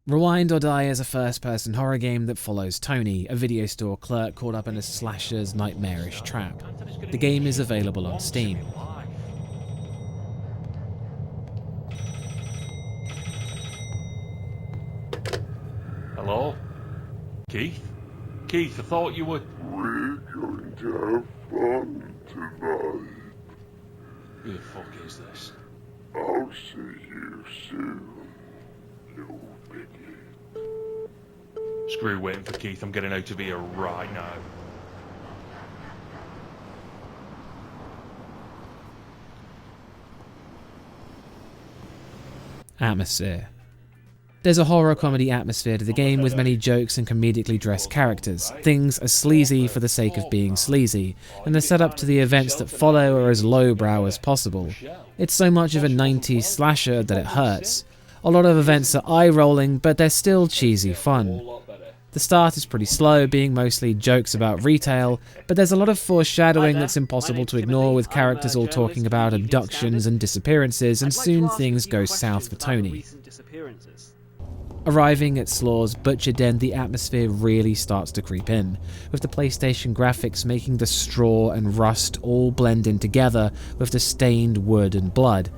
Rewind or Die is a first-person horror game that follows Tony, a video store clerk caught up in a slasher's nightmarish trap. The game is available on Steam. Hello? Keith? Keith, I thought you were... We're going to have fun tonight. Who the fuck is this? I'll see you soon, you idiot. Screw waiting for Keith, I'm getting out of here right now. Atmosphere. There's a horror comedy atmosphere to the game with many jokes and comedically dressed characters. Things are sleazy for the sake of being sleazy, and the setup to the events that follow are as lowbrow as possible. It's so much of a 90s slasher that it hurts. A lot of events are eye-rolling, but they're still cheesy fun. The start is pretty slow, being mostly jokes about retail, but there's a lot of foreshadowing that's impossible to ignore, with characters all talking about abductions and disappearances, and soon things go south for Tony. Arriving at Slaw's butcher den, the atmosphere really starts to creep in, with the PlayStation graphics making the straw and rust all blend in together with the stained wood and blood.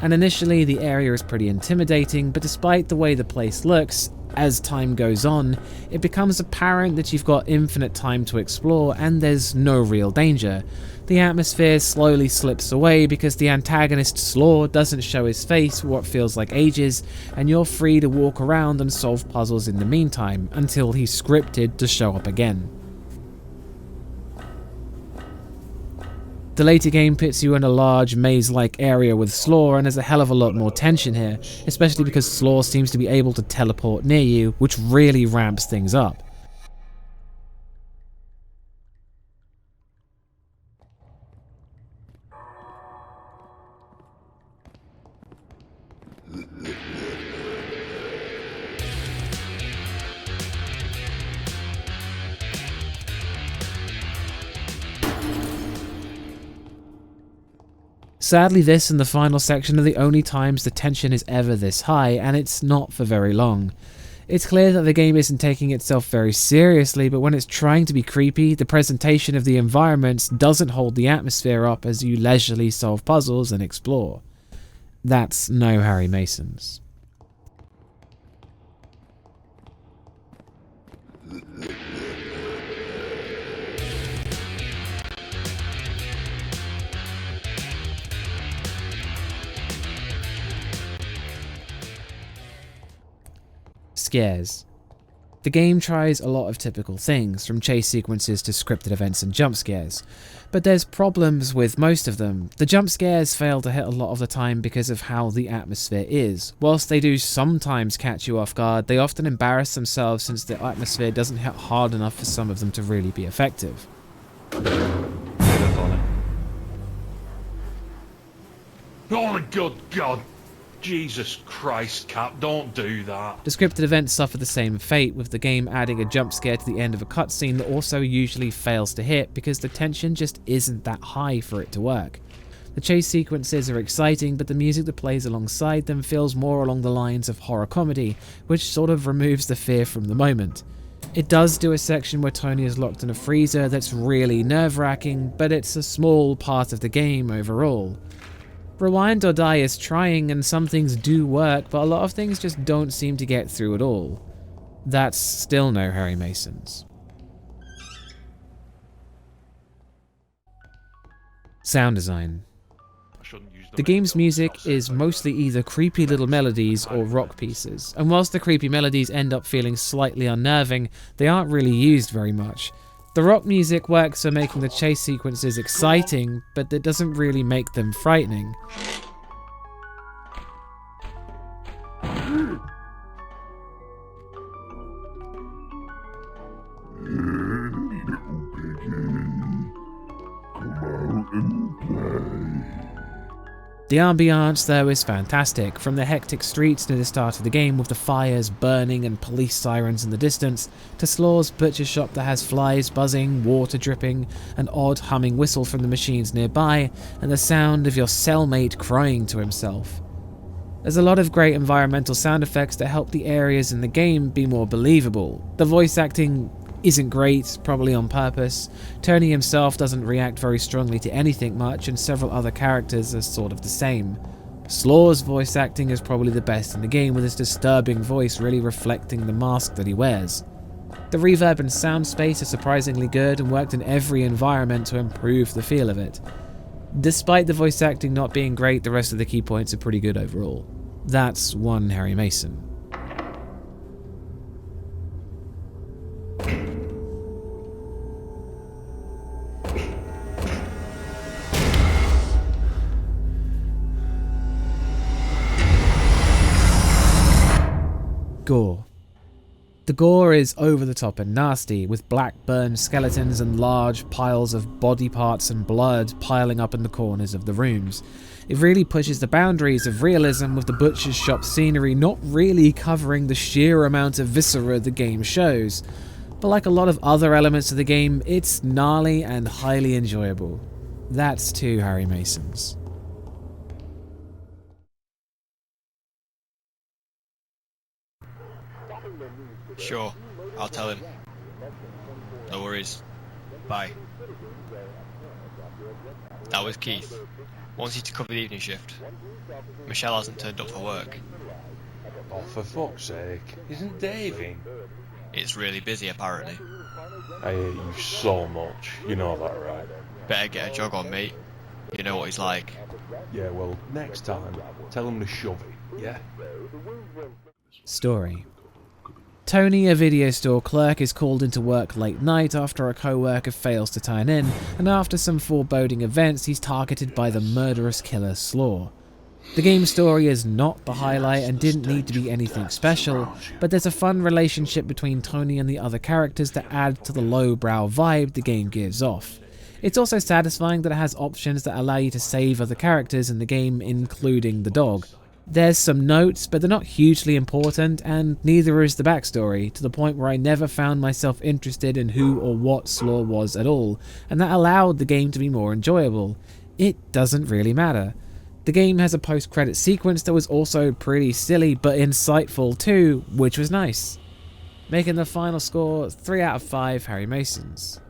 And initially the area is pretty intimidating, but despite the way the place looks, as time goes on, it becomes apparent that you've got infinite time to explore and there's no real danger. The atmosphere slowly slips away because the antagonist Slaw doesn't show his face for what feels like ages, and you're free to walk around and solve puzzles in the meantime, until he's scripted to show up again. The later game puts you in a large maze-like area with Slaw, and there's a hell of a lot more tension here, especially because Slaw seems to be able to teleport near you, which really ramps things up. Sadly, this and the final section are the only times the tension is ever this high, and it's not for very long. It's clear that the game isn't taking itself very seriously, but when it's trying to be creepy, the presentation of the environments doesn't hold the atmosphere up as you leisurely solve puzzles and explore. That's no Harry Mason's. Scares. The game tries a lot of typical things, from chase sequences to scripted events and jump scares, but there's problems with most of them. The jump scares fail to hit a lot of the time because of how the atmosphere is. Whilst they do sometimes catch you off guard, they often embarrass themselves since the atmosphere doesn't hit hard enough for some of them to really be effective. Oh my good God! Jesus Christ, Cap, don't do that. The scripted events suffer the same fate, with the game adding a jump scare to the end of a cutscene that also usually fails to hit because the tension just isn't that high for it to work. The chase sequences are exciting, but the music that plays alongside them feels more along the lines of horror comedy, which sort of removes the fear from the moment. It does do a section where Tony is locked in a freezer that's really nerve-wracking, but it's a small part of the game overall. Rewind or Die is trying, and some things do work, but a lot of things just don't seem to get through at all. That's still no Harry Mason's. Sound design. The game's music is mostly either creepy little melodies or rock pieces, and whilst the creepy melodies end up feeling slightly unnerving, they aren't really used very much. The rock music works for making the chase sequences exciting, but it doesn't really make them frightening. The ambiance, though, is fantastic, from the hectic streets near the start of the game with the fires burning and police sirens in the distance, to Slaw's butcher shop that has flies buzzing, water dripping, an odd humming whistle from the machines nearby, and the sound of your cellmate crying to himself. There's a lot of great environmental sound effects that help the areas in the game be more believable. The voice acting isn't great, probably on purpose. Tony himself doesn't react very strongly to anything much, and several other characters are sort of the same. Slaw's voice acting is probably the best in the game, with his disturbing voice really reflecting the mask that he wears. The reverb and sound space is surprisingly good and worked in every environment to improve the feel of it. Despite the voice acting not being great, the rest of the key points are pretty good overall. That's one Harry Mason. Gore. The gore is over the top and nasty, with black burned skeletons and large piles of body parts and blood piling up in the corners of the rooms. It really pushes the boundaries of realism, with the butcher's shop scenery not really covering the sheer amount of viscera the game shows. But like a lot of other elements of the game, it's gnarly and highly enjoyable. That's two Harry Masons. Sure, I'll tell him. No worries. Bye. That was Keith. Wants you to cover the evening shift. Michelle hasn't turned up for work. Oh, for fuck's sake. Isn't Dave in? It's really busy apparently. I hate you so much. You know that, right? Better get a jog on, mate. You know what he's like. Yeah, well, next time, tell him to shove it, yeah? Story. Tony, a video store clerk, is called into work late night after a co-worker fails to turn in, and after some foreboding events, he's targeted by the murderous killer Slaw. The game's story is not the highlight and didn't need to be anything special, but there's a fun relationship between Tony and the other characters that add to the lowbrow vibe the game gives off. It's also satisfying that it has options that allow you to save other characters in the game, including the dog. There's some notes, but they're not hugely important, and neither is the backstory, to the point where I never found myself interested in who or what Slaw was at all, and that allowed the game to be more enjoyable. It doesn't really matter. The game has a post-credit sequence that was also pretty silly but insightful too, which was nice. Making the final score 3 out of 5 Harry Masons.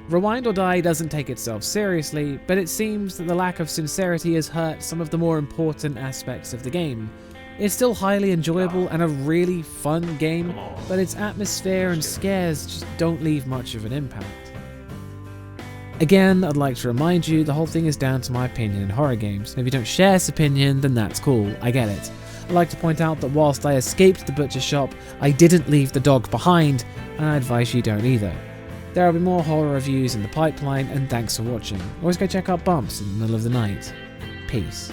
Rewind or Die doesn't take itself seriously, but it seems that the lack of sincerity has hurt some of the more important aspects of the game. It's still highly enjoyable and a really fun game, but its atmosphere and scares just don't leave much of an impact. Again, I'd like to remind you, the whole thing is down to my opinion in horror games, and if you don't share this opinion, then that's cool, I get it. I'd like to point out that whilst I escaped the butcher shop, I didn't leave the dog behind, and I advise you don't either. There will be more horror reviews in the pipeline, and thanks for watching. Always go check out Bumps in the middle of the night. Peace.